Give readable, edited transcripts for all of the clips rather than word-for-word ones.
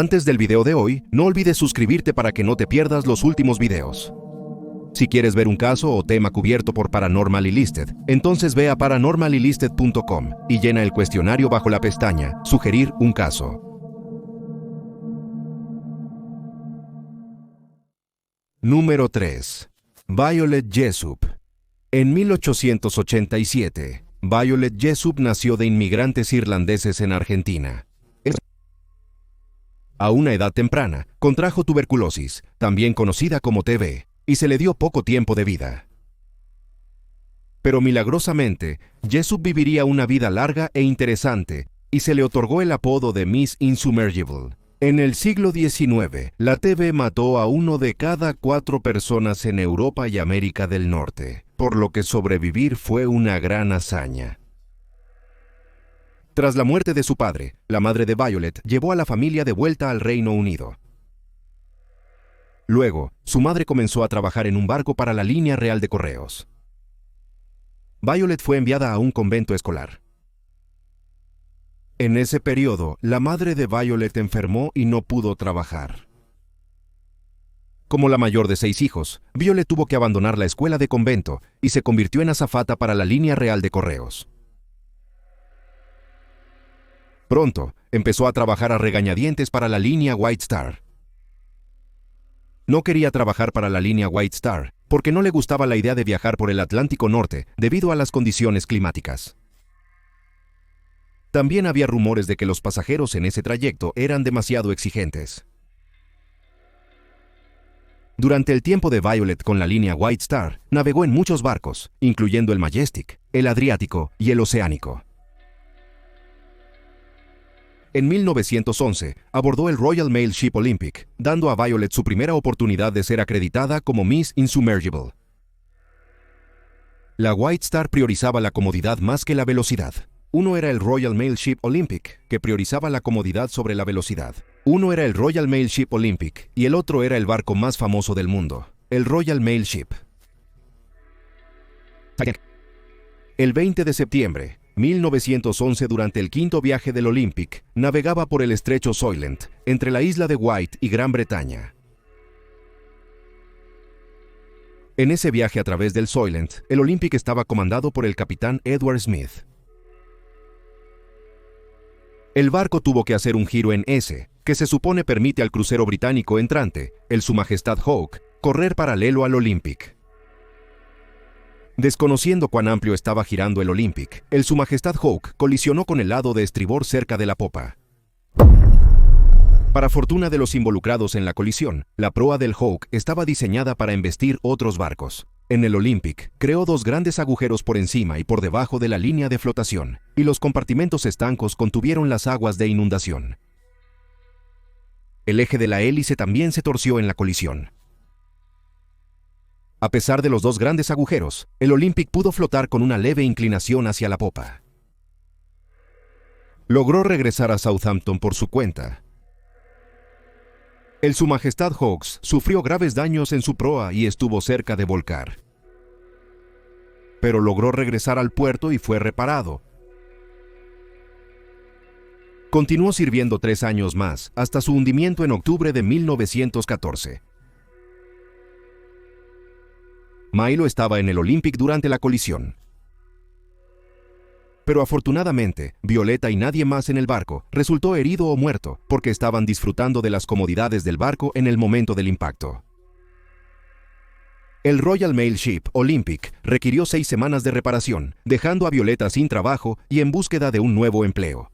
Antes del video de hoy, no olvides suscribirte para que no te pierdas los últimos videos. Si quieres ver un caso o tema cubierto por Paranormally Listed, entonces ve a paranormallylisted.com y llena el cuestionario bajo la pestaña Sugerir un caso. Número 3. Violet Jessop. En 1887, Violet Jessop nació de inmigrantes irlandeses en Argentina. A una edad temprana, contrajo tuberculosis, también conocida como TB, y se le dio poco tiempo de vida. Pero milagrosamente, Jessop viviría una vida larga e interesante, y se le otorgó el apodo de Miss Insubmergible. En el siglo XIX, la TB mató a 1 de cada 4 personas en Europa y América del Norte, por lo que sobrevivir fue una gran hazaña. Tras la muerte de su padre, la madre de Violet llevó a la familia de vuelta al Reino Unido. Luego, su madre comenzó a trabajar en un barco para la línea real de correos. Violet fue enviada a un convento escolar. En ese periodo, la madre de Violet enfermó y no pudo trabajar. Como la mayor de 6 hijos, Violet tuvo que abandonar la escuela de convento y se convirtió en azafata para la línea real de correos. Pronto, empezó a trabajar a regañadientes para la línea White Star. No quería trabajar para la línea White Star porque no le gustaba la idea de viajar por el Atlántico Norte debido a las condiciones climáticas. También había rumores de que los pasajeros en ese trayecto eran demasiado exigentes. Durante el tiempo de Violet con la línea White Star, navegó en muchos barcos, incluyendo el Majestic, el Adriático y el Oceánico. En 1911, abordó el Royal Mail Ship Olympic, dando a Violet su primera oportunidad de ser acreditada como Miss Insubmergible. La White Star priorizaba la comodidad más que la velocidad. Uno era el Royal Mail Ship Olympic, que priorizaba la comodidad sobre la velocidad. Uno era el Royal Mail Ship Olympic y el otro era el barco más famoso del mundo, el Royal Mail Ship. El 20 de septiembre, 1911, durante el 5º viaje del Olympic, navegaba por el estrecho Solent, entre la isla de Wight y Gran Bretaña. En ese viaje a través del Solent, el Olympic estaba comandado por el capitán Edward Smith. El barco tuvo que hacer un giro en S, que se supone permite al crucero británico entrante, el Su Majestad Hawke, correr paralelo al Olympic. Desconociendo cuán amplio estaba girando el Olympic, el Su Majestad Hawke colisionó con el lado de estribor cerca de la popa. Para fortuna de los involucrados en la colisión, la proa del Hawke estaba diseñada para embestir otros barcos. En el Olympic, creó 2 grandes agujeros por encima y por debajo de la línea de flotación, y los compartimentos estancos contuvieron las aguas de inundación. El eje de la hélice también se torció en la colisión. A pesar de los 2 grandes agujeros, el Olympic pudo flotar con una leve inclinación hacia la popa. Logró regresar a Southampton por su cuenta. El Su Majestad Hawke sufrió graves daños en su proa y estuvo cerca de volcar. Pero logró regresar al puerto y fue reparado. Continuó sirviendo 3 años más, hasta su hundimiento en octubre de 1914. Milo estaba en el Olympic durante la colisión. Pero afortunadamente, Violeta y nadie más en el barco resultó herido o muerto porque estaban disfrutando de las comodidades del barco en el momento del impacto. El Royal Mail Ship Olympic requirió 6 semanas de reparación, dejando a Violeta sin trabajo y en búsqueda de un nuevo empleo.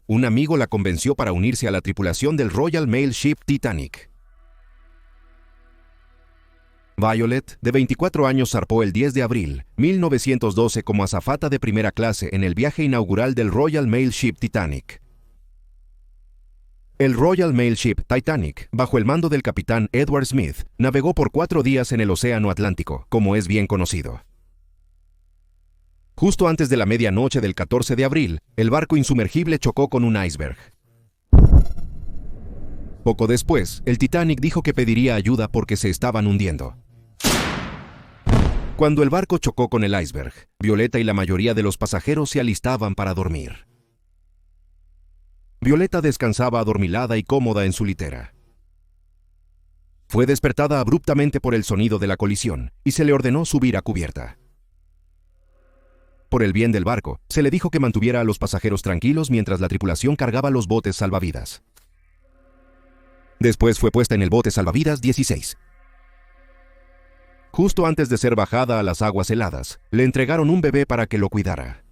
Un amigo la convenció para unirse a la tripulación del Royal Mail Ship Titanic. Violet, de 24 años, zarpó el 10 de abril, 1912 como azafata de primera clase en el viaje inaugural del Royal Mail Ship Titanic. El Royal Mail Ship Titanic, bajo el mando del capitán Edward Smith, navegó por 4 días en el Océano Atlántico, como es bien conocido. Justo antes de la medianoche del 14 de abril, el barco insumergible chocó con un iceberg. Poco después, el Titanic dijo que pediría ayuda porque se estaban hundiendo. Cuando el barco chocó con el iceberg, Violeta y la mayoría de los pasajeros se alistaban para dormir. Violeta descansaba adormilada y cómoda en su litera. Fue despertada abruptamente por el sonido de la colisión y se le ordenó subir a cubierta. Por el bien del barco, se le dijo que mantuviera a los pasajeros tranquilos mientras la tripulación cargaba los botes salvavidas. Después fue puesta en el bote salvavidas 16. Justo antes de ser bajada a las aguas heladas, le entregaron un bebé para que lo cuidara.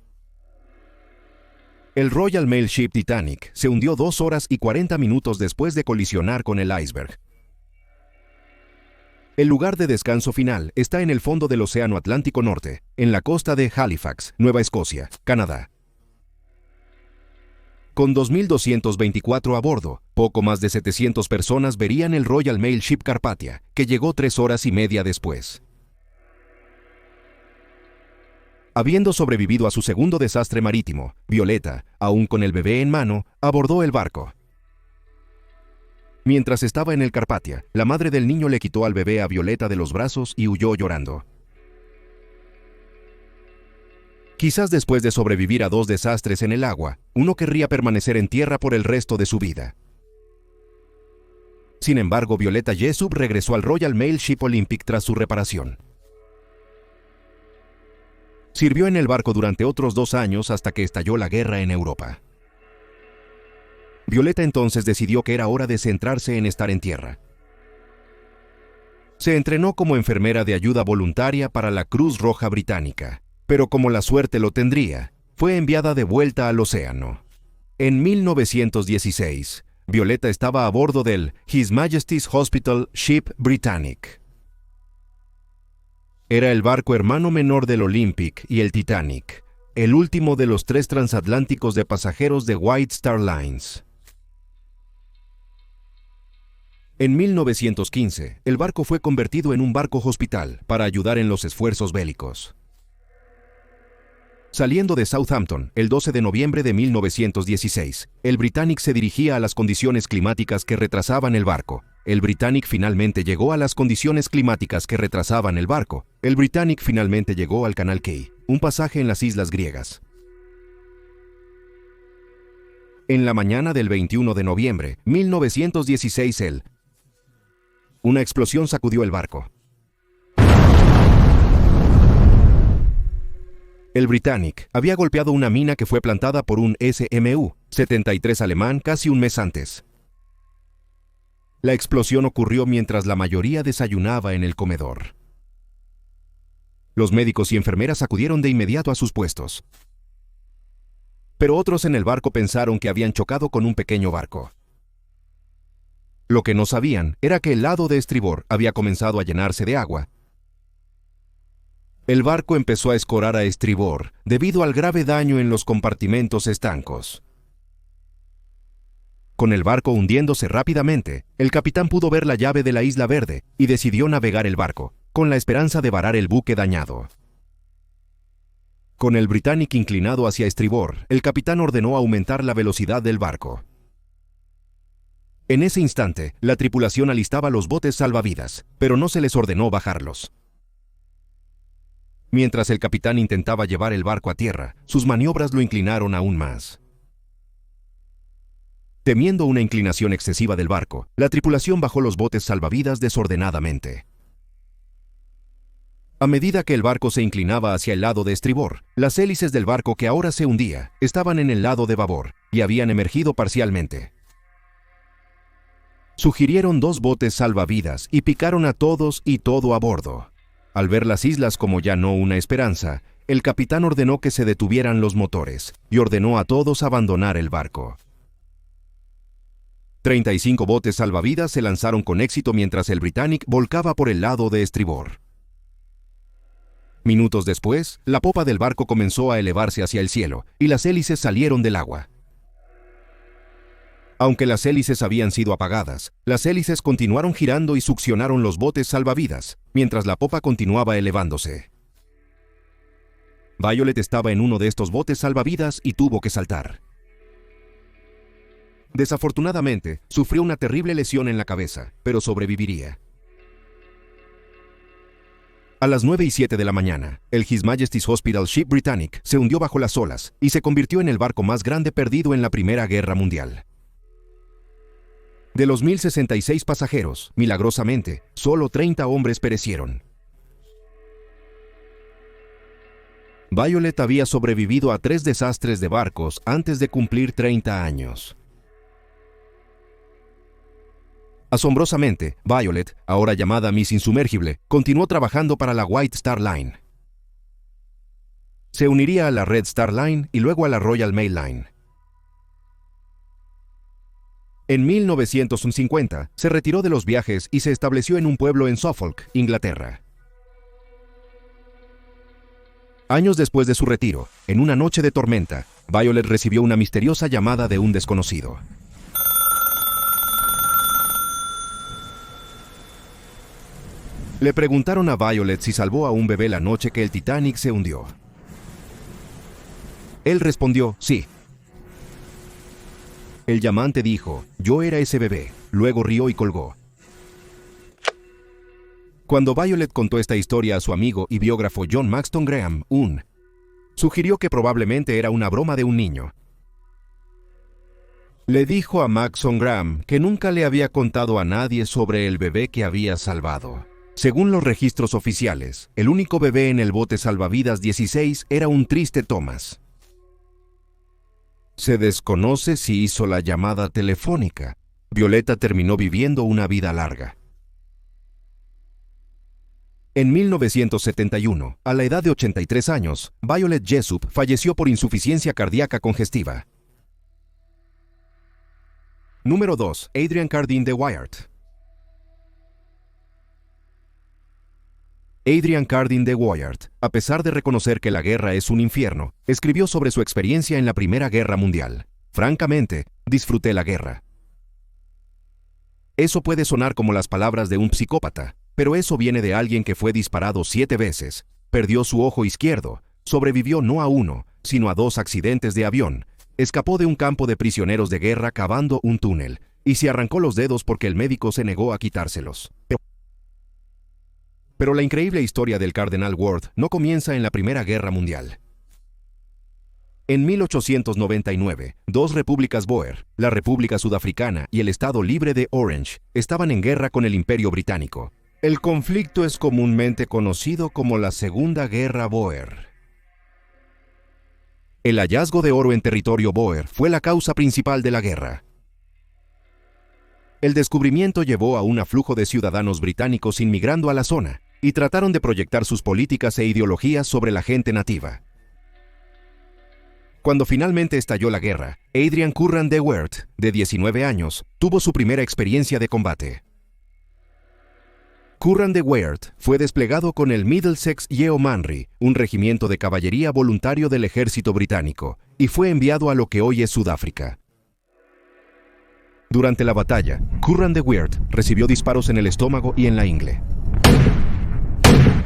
El Royal Mail Ship Titanic se hundió 2 horas y 40 minutos después de colisionar con el iceberg. El lugar de descanso final está en el fondo del Océano Atlántico Norte, en la costa de Halifax, Nueva Escocia, Canadá. Con 2.224 a bordo, poco más de 700 personas verían el Royal Mail Ship Carpathia, que llegó 3 horas y media después. Habiendo sobrevivido a su segundo desastre marítimo, Violeta, aún con el bebé en mano, abordó el barco. Mientras estaba en el Carpathia, la madre del niño le quitó al bebé a Violeta de los brazos y huyó llorando. Quizás después de sobrevivir a 2 desastres en el agua, uno querría permanecer en tierra por el resto de su vida. Sin embargo, Violeta Jessup regresó al Royal Mail Ship Olympic tras su reparación. Sirvió en el barco durante otros 2 años hasta que estalló la guerra en Europa. Violeta entonces decidió que era hora de centrarse en estar en tierra. Se entrenó como enfermera de ayuda voluntaria para la Cruz Roja Británica, pero como la suerte lo tendría, fue enviada de vuelta al océano. En 1916, Violeta estaba a bordo del His Majesty's Hospital Ship Britannic. Era el barco hermano menor del Olympic y el Titanic, el último de los 3 transatlánticos de pasajeros de White Star Lines. En 1915, el barco fue convertido en un barco hospital para ayudar en los esfuerzos bélicos. Saliendo de Southampton el 12 de noviembre de 1916, el Britannic se dirigía a las condiciones climáticas que retrasaban el barco. El Britannic finalmente llegó a las condiciones climáticas que retrasaban el barco. El Britannic finalmente llegó al Canal Key, un pasaje en las islas griegas. En la mañana del 21 de noviembre de 1916, una explosión sacudió el barco. El Britannic había golpeado una mina que fue plantada por un SMU-73 alemán casi un mes antes. La explosión ocurrió mientras la mayoría desayunaba en el comedor. Los médicos y enfermeras acudieron de inmediato a sus puestos. Pero otros en el barco pensaron que habían chocado con un pequeño barco. Lo que no sabían era que el lado de estribor había comenzado a llenarse de agua. El barco empezó a escorar a estribor debido al grave daño en los compartimentos estancos. Con el barco hundiéndose rápidamente, el capitán pudo ver la llave de la Isla Verde y decidió navegar el barco, con la esperanza de varar el buque dañado. Con el Britannic inclinado hacia estribor, el capitán ordenó aumentar la velocidad del barco. En ese instante, la tripulación alistaba los botes salvavidas, pero no se les ordenó bajarlos. Mientras el capitán intentaba llevar el barco a tierra, sus maniobras lo inclinaron aún más. Temiendo una inclinación excesiva del barco, la tripulación bajó los botes salvavidas desordenadamente. A medida que el barco se inclinaba hacia el lado de estribor, las hélices del barco que ahora se hundía estaban en el lado de babor y habían emergido parcialmente. Sugirieron 2 botes salvavidas y picaron a todos y todo a bordo. Al ver las islas como ya no una esperanza, el capitán ordenó que se detuvieran los motores y ordenó a todos abandonar el barco. 35 botes salvavidas se lanzaron con éxito mientras el Britannic volcaba por el lado de estribor. Minutos después, la popa del barco comenzó a elevarse hacia el cielo y las hélices salieron del agua. Aunque las hélices habían sido apagadas, las hélices continuaron girando y succionaron los botes salvavidas, mientras la popa continuaba elevándose. Violet estaba en uno de estos botes salvavidas y tuvo que saltar. Desafortunadamente, sufrió una terrible lesión en la cabeza, pero sobreviviría. A las 9:07 de la mañana, el His Majesty's Hospital Ship Britannic se hundió bajo las olas y se convirtió en el barco más grande perdido en la Primera Guerra Mundial. De los 1.066 pasajeros, milagrosamente, solo 30 hombres perecieron. Violet había sobrevivido a 3 desastres de barcos antes de cumplir 30 años. Asombrosamente, Violet, ahora llamada Miss Insumergible, continuó trabajando para la White Star Line. Se uniría a la Red Star Line y luego a la Royal Mail Line. En 1950, se retiró de los viajes y se estableció en un pueblo en Suffolk, Inglaterra. Años después de su retiro, en una noche de tormenta, Violet recibió una misteriosa llamada de un desconocido. Le preguntaron a Violet si salvó a un bebé la noche que el Titanic se hundió. Él respondió, sí. El llamante dijo, yo era ese bebé, luego rió y colgó. Cuando Violet contó esta historia a su amigo y biógrafo John Maxton Graham, sugirió que probablemente era una broma de un niño. Le dijo a Maxton Graham que nunca le había contado a nadie sobre el bebé que había salvado. Según los registros oficiales, el único bebé en el bote salvavidas 16 era un triste Thomas. Se desconoce si hizo la llamada telefónica. Violeta terminó viviendo una vida larga. En 1971, a la edad de 83 años, Violet Jessop falleció por insuficiencia cardíaca congestiva. Número 2. Adrian Cardine de Wyatt. Adrian Cardine de Wyatt, a pesar de reconocer que la guerra es un infierno, escribió sobre su experiencia en la Primera Guerra Mundial. Francamente, disfruté la guerra. Eso puede sonar como las palabras de un psicópata, pero eso viene de alguien que fue disparado 7 veces, perdió su ojo izquierdo, sobrevivió no a 1, sino a 2 accidentes de avión, escapó de un campo de prisioneros de guerra cavando un túnel, y se arrancó los dedos porque el médico se negó a quitárselos. Pero la increíble historia del Cardenal Worth no comienza en la Primera Guerra Mundial. En 1899, 2 repúblicas Boer, la República Sudafricana y el Estado Libre de Orange, estaban en guerra con el Imperio Británico. El conflicto es comúnmente conocido como la Segunda Guerra Boer. El hallazgo de oro en territorio Boer fue la causa principal de la guerra. El descubrimiento llevó a un aflujo de ciudadanos británicos inmigrando a la zona, y trataron de proyectar sus políticas e ideologías sobre la gente nativa. Cuando finalmente estalló la guerra, Adrian Curran de Wyatt, de 19 años, tuvo su primera experiencia de combate. Curran de Wyatt fue desplegado con el Middlesex Yeomanry, un regimiento de caballería voluntario del ejército británico, y fue enviado a lo que hoy es Sudáfrica. Durante la batalla, Curran de Wyatt recibió disparos en el estómago y en la ingle.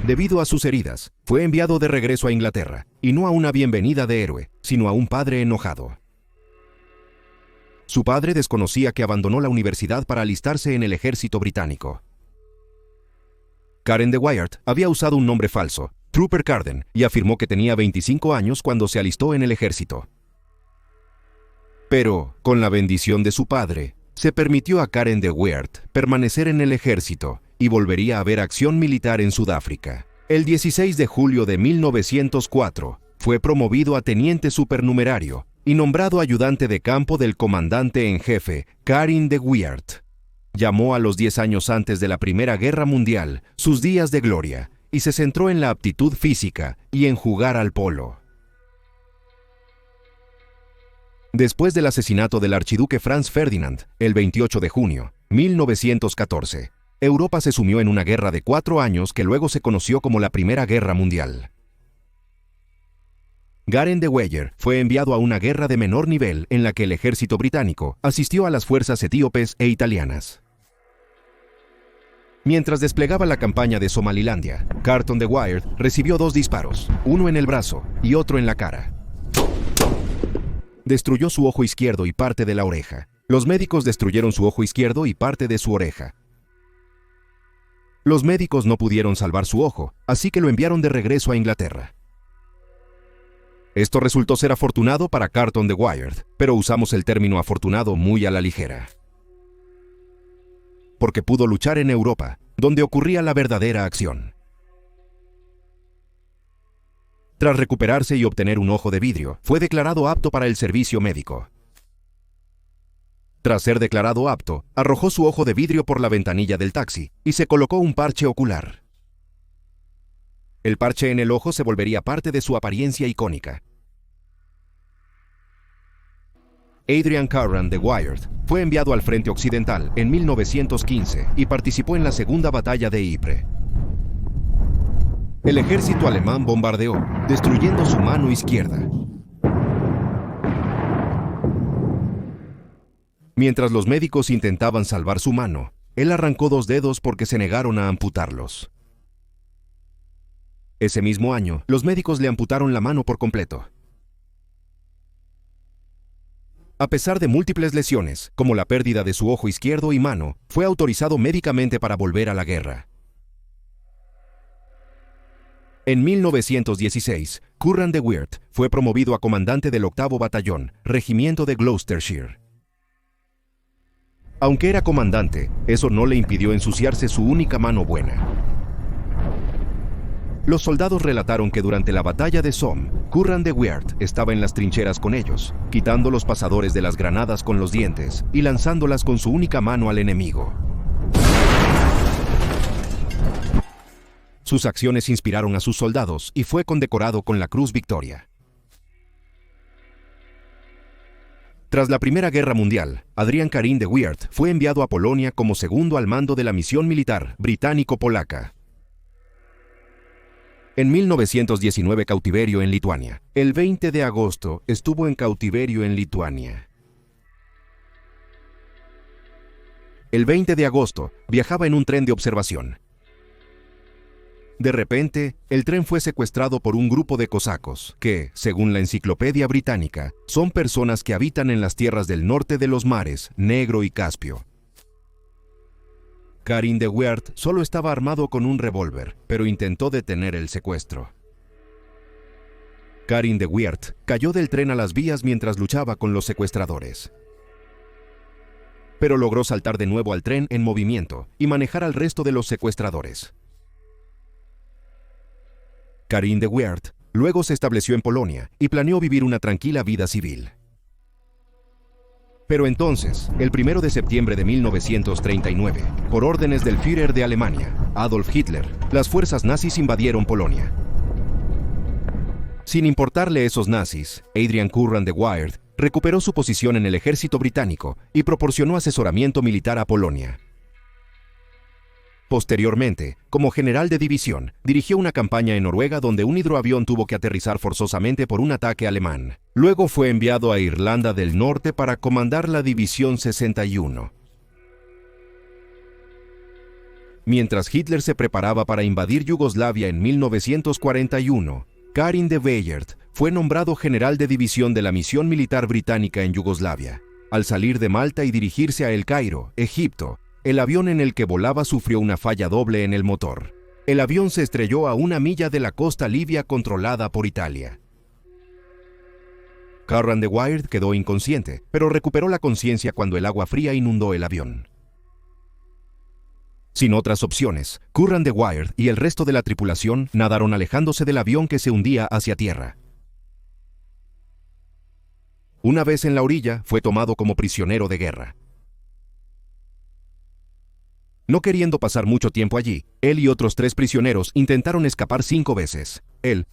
Debido a sus heridas, fue enviado de regreso a Inglaterra, y no a una bienvenida de héroe, sino a un padre enojado. Su padre desconocía que abandonó la universidad para alistarse en el ejército británico. Karen de Wyatt había usado un nombre falso, Trooper Carden, y afirmó que tenía 25 años cuando se alistó en el ejército. Pero, con la bendición de su padre, se permitió a Karen de Wyatt permanecer en el ejército y volvería a ver acción militar en Sudáfrica. El 16 de julio de 1904, fue promovido a teniente supernumerario y nombrado ayudante de campo del comandante en jefe, Karen de Wyatt. Llamó a los 10 años antes de la Primera Guerra Mundial sus días de gloria y se centró en la aptitud física y en jugar al polo. Después del asesinato del archiduque Franz Ferdinand, el 28 de junio, 1914, Europa se sumió en una guerra de 4 años que luego se conoció como la Primera Guerra Mundial. Karen de Wyatt fue enviado a una guerra de menor nivel en la que el ejército británico asistió a las fuerzas etíopes e italianas. Mientras desplegaba la campaña de Somalilandia, Carton de Wyatt recibió 2 disparos, uno en el brazo y otro en la cara. Destruyó su ojo izquierdo y parte de la oreja. Los médicos destruyeron su ojo izquierdo y parte de su oreja. Los médicos no pudieron salvar su ojo, así que lo enviaron de regreso a Inglaterra. Esto resultó ser afortunado para Carton de Wyatt, pero usamos el término afortunado muy a la ligera. Porque pudo luchar en Europa, donde ocurría la verdadera acción. Tras recuperarse y obtener un ojo de vidrio, fue declarado apto para el servicio médico. Tras ser declarado apto, arrojó su ojo de vidrio por la ventanilla del taxi y se colocó un parche ocular. El parche en el ojo se volvería parte de su apariencia icónica. Adrian Curran de Wyatt fue enviado al frente occidental en 1915 y participó en la Segunda Batalla de Ypres. El ejército alemán bombardeó, destruyendo su mano izquierda. Mientras los médicos intentaban salvar su mano, él arrancó 2 dedos porque se negaron a amputarlos. Ese mismo año, los médicos le amputaron la mano por completo. A pesar de múltiples lesiones, como la pérdida de su ojo izquierdo y mano, fue autorizado médicamente para volver a la guerra. En 1916, Curran de Wyatt fue promovido a comandante del 8º Batallón, Regimiento de Gloucestershire. Aunque era comandante, eso no le impidió ensuciarse su única mano buena. Los soldados relataron que durante la batalla de Somme, Curran de Wyatt estaba en las trincheras con ellos, quitando los pasadores de las granadas con los dientes y lanzándolas con su única mano al enemigo. Sus acciones inspiraron a sus soldados y fue condecorado con la Cruz Victoria. Tras la Primera Guerra Mundial, Adrian Karin de Wyatt fue enviado a Polonia como segundo al mando de la misión militar británico-polaca. En 1919 cautiverio en Lituania. El 20 de agosto estuvo en cautiverio en Lituania. El 20 de agosto viajaba en un tren de observación. De repente, el tren fue secuestrado por un grupo de cosacos que, según la Enciclopedia Británica, son personas que habitan en las tierras del norte de los mares Negro y Caspio. Karin de Wyatt solo estaba armado con un revólver, pero intentó detener el secuestro. Karin de Wyatt cayó del tren a las vías mientras luchaba con los secuestradores. Pero logró saltar de nuevo al tren en movimiento y manejar al resto de los secuestradores. Karin de Wyatt luego se estableció en Polonia y planeó vivir una tranquila vida civil. Pero entonces, el 1 de septiembre de 1939, por órdenes del Führer de Alemania, Adolf Hitler, las fuerzas nazis invadieron Polonia. Sin importarle esos nazis, Adrian Curran de Wyatt recuperó su posición en el ejército británico y proporcionó asesoramiento militar a Polonia. Posteriormente, como general de división, dirigió una campaña en Noruega donde un hidroavión tuvo que aterrizar forzosamente por un ataque alemán. Luego fue enviado a Irlanda del Norte para comandar la División 61. Mientras Hitler se preparaba para invadir Yugoslavia en 1941, Karin de Wyatt fue nombrado general de división de la misión militar británica en Yugoslavia. Al salir de Malta y dirigirse a El Cairo, Egipto, el avión en el que volaba sufrió una falla doble en el motor. El avión se estrelló a 1 milla de la costa libia controlada por Italia. Curran de Wyatt quedó inconsciente, pero recuperó la conciencia cuando el agua fría inundó el avión. Sin otras opciones, Curran de Wyatt y el resto de la tripulación nadaron alejándose del avión que se hundía hacia tierra. Una vez en la orilla, fue tomado como prisionero de guerra. No queriendo pasar mucho tiempo allí, él y otros 3 prisioneros intentaron escapar 5 veces. Él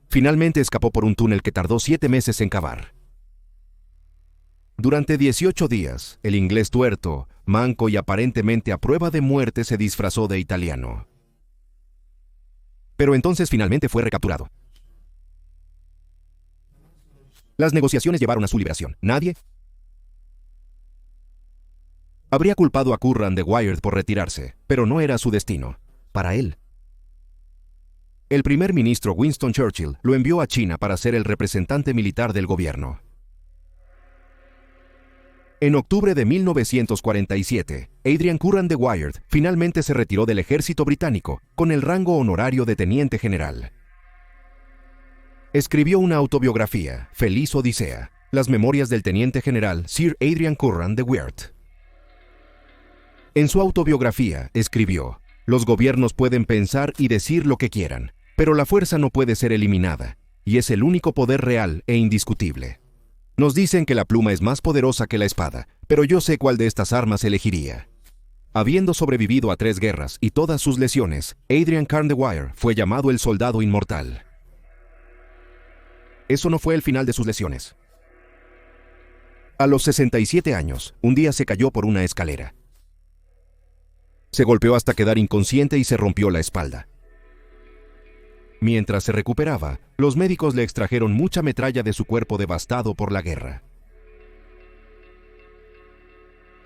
finalmente escapó por un túnel que tardó 7 meses en cavar. Durante 18 días, el inglés tuerto, manco y aparentemente a prueba de muerte se disfrazó de italiano. Pero entonces finalmente fue recapturado. Las negociaciones llevaron a su liberación. Nadie habría culpado a Curran de Wyatt por retirarse, pero no era su destino. Para él. El primer ministro Winston Churchill lo envió a China para ser el representante militar del gobierno. En octubre de 1947, Adrian Curran de Wyatt finalmente se retiró del ejército británico con el rango honorario de teniente general. Escribió una autobiografía, Feliz Odisea, las memorias del teniente general Sir Adrian Curran de Wyatt. En su autobiografía escribió: «Los gobiernos pueden pensar y decir lo que quieran, pero la fuerza no puede ser eliminada, y es el único poder real e indiscutible. Nos dicen que la pluma es más poderosa que la espada, pero yo sé cuál de estas armas elegiría». Habiendo sobrevivido a 3 guerras y todas sus lesiones, Adrian Curran de Wyatt fue llamado el soldado inmortal. Eso no fue el final de sus lesiones. A los 67 años, un día se cayó por una escalera. Se golpeó hasta quedar inconsciente y se rompió la espalda. Mientras se recuperaba, los médicos le extrajeron mucha metralla de su cuerpo devastado por la guerra.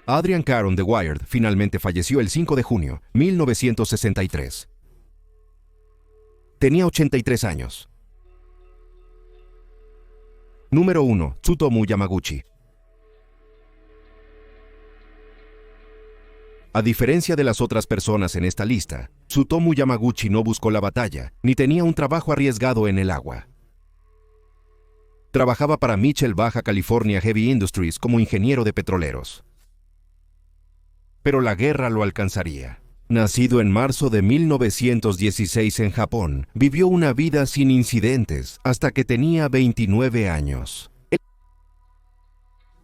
Adrian Curran de Wyatt finalmente falleció el 5 de junio de 1963. Tenía 83 años. Número 1. Tsutomu Yamaguchi. A diferencia de las otras personas en esta lista, Tsutomu Yamaguchi no buscó la batalla, ni tenía un trabajo arriesgado en el agua. Trabajaba para Mitchell Baja California Heavy Industries como ingeniero de petroleros. Pero la guerra lo alcanzaría. Nacido en marzo de 1916 en Japón, vivió una vida sin incidentes hasta que tenía 29 años.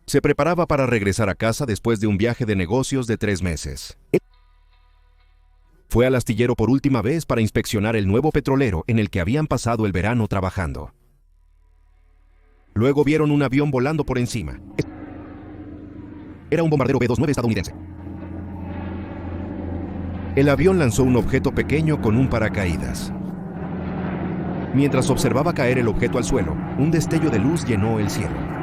Se preparaba para regresar a casa después de un viaje de negocios de 3 meses. Fue al astillero por última vez para inspeccionar el nuevo petrolero en el que habían pasado el verano trabajando. Luego vieron un avión volando por encima. Era un bombardero B-29 estadounidense. El avión lanzó un objeto pequeño con un paracaídas. Mientras observaba caer el objeto al suelo, un destello de luz llenó el cielo.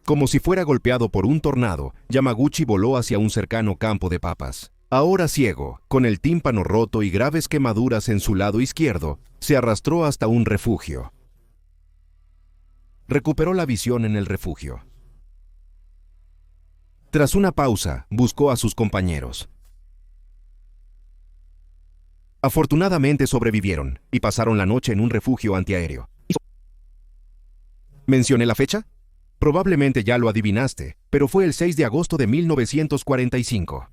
Como si fuera golpeado por un tornado, Yamaguchi voló hacia un cercano campo de papas. Ahora ciego, con el tímpano roto y graves quemaduras en su lado izquierdo, se arrastró hasta un refugio. Recuperó la visión en el refugio. Tras una pausa, buscó a sus compañeros. Afortunadamente sobrevivieron y pasaron la noche en un refugio antiaéreo. ¿Mencioné la fecha? Probablemente ya lo adivinaste, pero fue el 6 de agosto de 1945.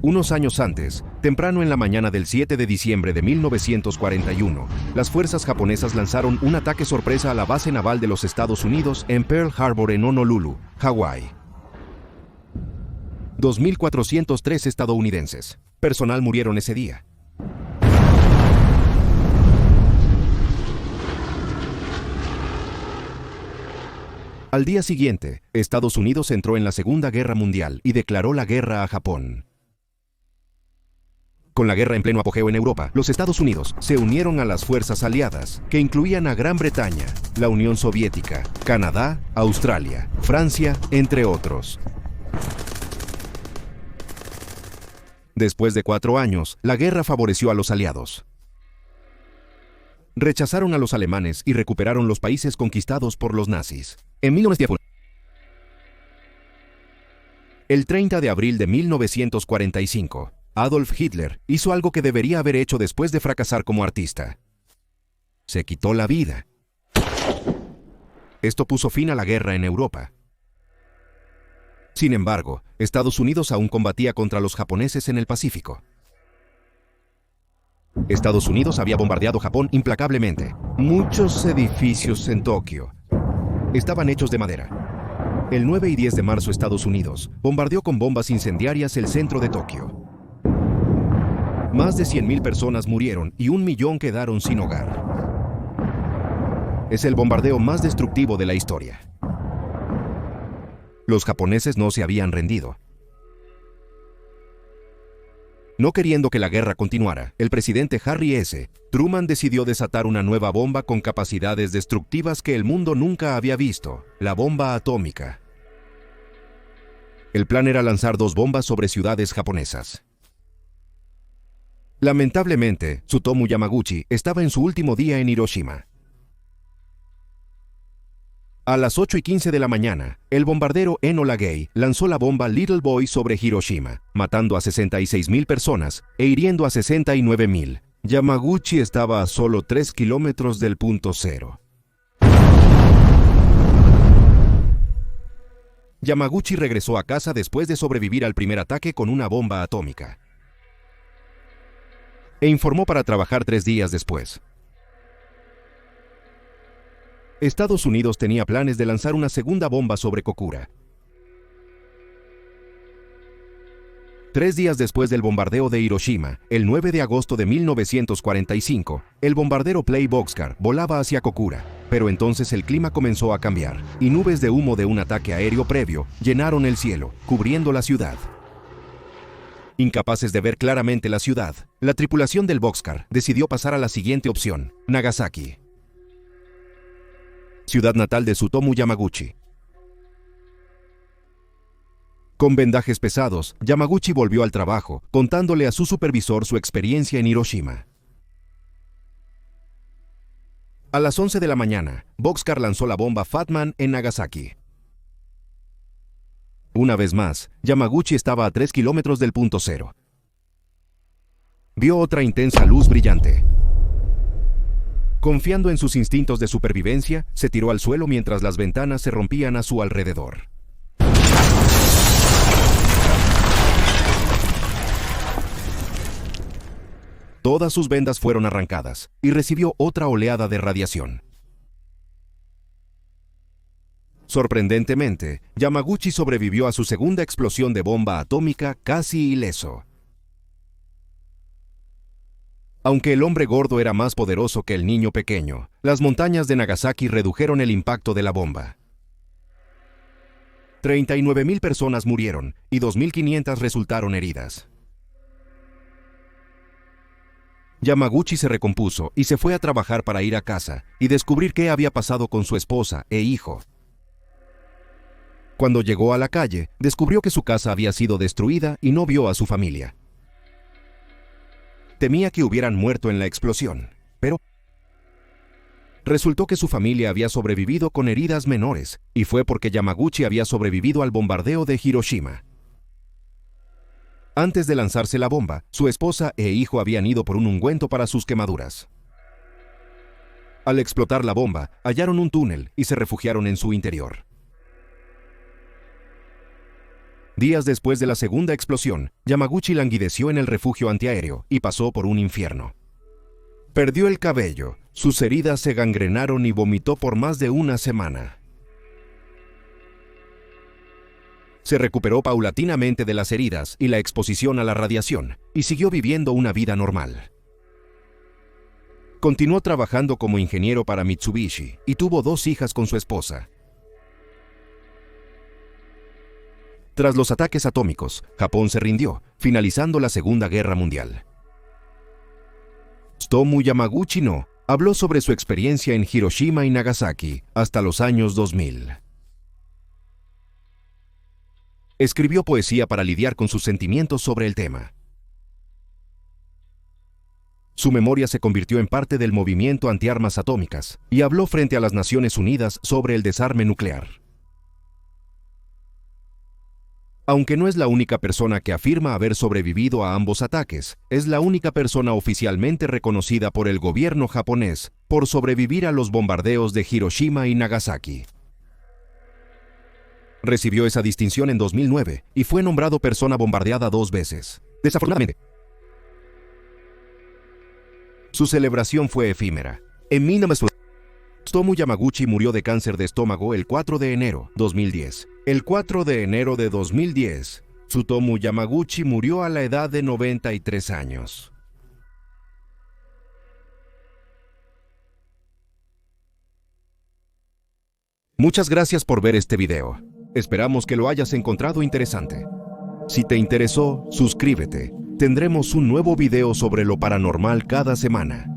Unos años antes, temprano en la mañana del 7 de diciembre de 1941, las fuerzas japonesas lanzaron un ataque sorpresa a la base naval de los Estados Unidos en Pearl Harbor en Honolulu, Hawái. 2.403 estadounidenses. Personal murieron ese día. Al día siguiente, Estados Unidos entró en la Segunda Guerra Mundial y declaró la guerra a Japón. Con la guerra en pleno apogeo en Europa, los Estados Unidos se unieron a las fuerzas aliadas, que incluían a Gran Bretaña, la Unión Soviética, Canadá, Australia, Francia, entre otros. Después de 4 años, la guerra favoreció a los aliados. Rechazaron a los alemanes y recuperaron los países conquistados por los nazis. En 1910, el 30 de abril de 1945, Adolf Hitler hizo algo que debería haber hecho después de fracasar como artista. Se quitó la vida. Esto puso fin a la guerra en Europa. Sin embargo, Estados Unidos aún combatía contra los japoneses en el Pacífico. Estados Unidos había bombardeado Japón implacablemente. Muchos edificios en Tokio estaban hechos de madera. El 9 y 10 de marzo Estados Unidos bombardeó con bombas incendiarias el centro de Tokio. Más de 100.000 personas murieron y 1 millón quedaron sin hogar. Es el bombardeo más destructivo de la historia. Los japoneses no se habían rendido. No queriendo que la guerra continuara, el presidente Harry S. Truman decidió desatar una nueva bomba con capacidades destructivas que el mundo nunca había visto, la bomba atómica. El plan era lanzar 2 bombas sobre ciudades japonesas. Lamentablemente, Tsutomu Yamaguchi estaba en su último día en Hiroshima. A las 8:15 de la mañana, el bombardero Enola Gay lanzó la bomba Little Boy sobre Hiroshima, matando a 66,000 personas e hiriendo a 69,000. Yamaguchi estaba a solo 3 kilómetros del punto cero. Yamaguchi regresó a casa después de sobrevivir al primer ataque con una bomba atómica. E informó para trabajar 3 días después. Estados Unidos tenía planes de lanzar una segunda bomba sobre Kokura. 3 días después del bombardeo de Hiroshima, el 9 de agosto de 1945, el bombardero Play Boxcar volaba hacia Kokura, pero entonces el clima comenzó a cambiar, y nubes de humo de un ataque aéreo previo llenaron el cielo, cubriendo la ciudad. Incapaces de ver claramente la ciudad, la tripulación del Boxcar decidió pasar a la siguiente opción: Nagasaki, ciudad natal de Tsutomu Yamaguchi. Con vendajes pesados, Yamaguchi volvió al trabajo, contándole a su supervisor su experiencia en Hiroshima. A las 11 de la mañana, Boxcar lanzó la bomba Fat Man en Nagasaki. Una vez más, Yamaguchi estaba a 3 kilómetros del punto cero. Vio otra intensa luz brillante. Confiando en sus instintos de supervivencia, se tiró al suelo mientras las ventanas se rompían a su alrededor. Todas sus vendas fueron arrancadas y recibió otra oleada de radiación. Sorprendentemente, Yamaguchi sobrevivió a su segunda explosión de bomba atómica casi ileso. Aunque el hombre gordo era más poderoso que el niño pequeño, las montañas de Nagasaki redujeron el impacto de la bomba. 39,000 personas murieron y 2,500 resultaron heridas. Yamaguchi se recompuso y se fue a trabajar para ir a casa y descubrir qué había pasado con su esposa e hijo. Cuando llegó a la calle, descubrió que su casa había sido destruida y no vio a su familia. Temía que hubieran muerto en la explosión, pero resultó que su familia había sobrevivido con heridas menores, y fue porque Yamaguchi había sobrevivido al bombardeo de Hiroshima. Antes de lanzarse la bomba, su esposa e hijo habían ido por un ungüento para sus quemaduras. Al explotar la bomba, hallaron un túnel y se refugiaron en su interior. Días después de la segunda explosión, Yamaguchi languideció en el refugio antiaéreo y pasó por un infierno. Perdió el cabello, sus heridas se gangrenaron y vomitó por más de una semana. Se recuperó paulatinamente de las heridas y la exposición a la radiación, y siguió viviendo una vida normal. Continuó trabajando como ingeniero para Mitsubishi y tuvo 2 hijas con su esposa. Tras los ataques atómicos, Japón se rindió, finalizando la Segunda Guerra Mundial. Tsutomu Yamaguchi habló sobre su experiencia en Hiroshima y Nagasaki hasta los años 2000. Escribió poesía para lidiar con sus sentimientos sobre el tema. Su memoria se convirtió en parte del movimiento antiarmas atómicas y habló frente a las Naciones Unidas sobre el desarme nuclear. Aunque no es la única persona que afirma haber sobrevivido a ambos ataques, es la única persona oficialmente reconocida por el gobierno japonés por sobrevivir a los bombardeos de Hiroshima y Nagasaki. Recibió esa distinción en 2009 y fue nombrado persona bombardeada 2 veces. Desafortunadamente, su celebración fue efímera. En 1900, Tsutomu Yamaguchi murió de cáncer de estómago el 4 de enero de 2010. El 4 de enero de 2010, Tsutomu Yamaguchi murió a la edad de 93 años. Muchas gracias por ver este video. Esperamos que lo hayas encontrado interesante. Si te interesó, suscríbete. tendremos un nuevo video sobre lo paranormal cada semana.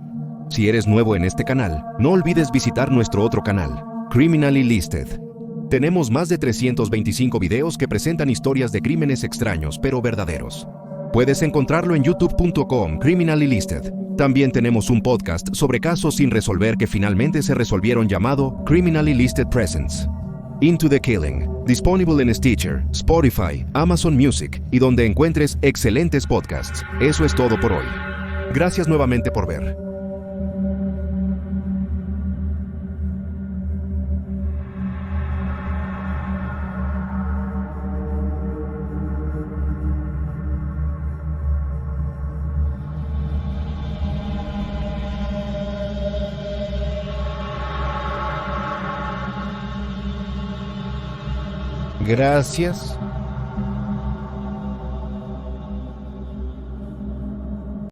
Si eres nuevo en este canal, no olvides visitar nuestro otro canal, Criminally Listed. Tenemos más de 325 videos que presentan historias de crímenes extraños pero verdaderos. Puedes encontrarlo en youtube.com Criminally Listed. También tenemos un podcast sobre casos sin resolver que finalmente se resolvieron llamado Criminally Listed Presents. Into the Killing, disponible en Stitcher, Spotify, Amazon Music y donde encuentres excelentes podcasts. Eso es todo por hoy. Gracias nuevamente por ver. Gracias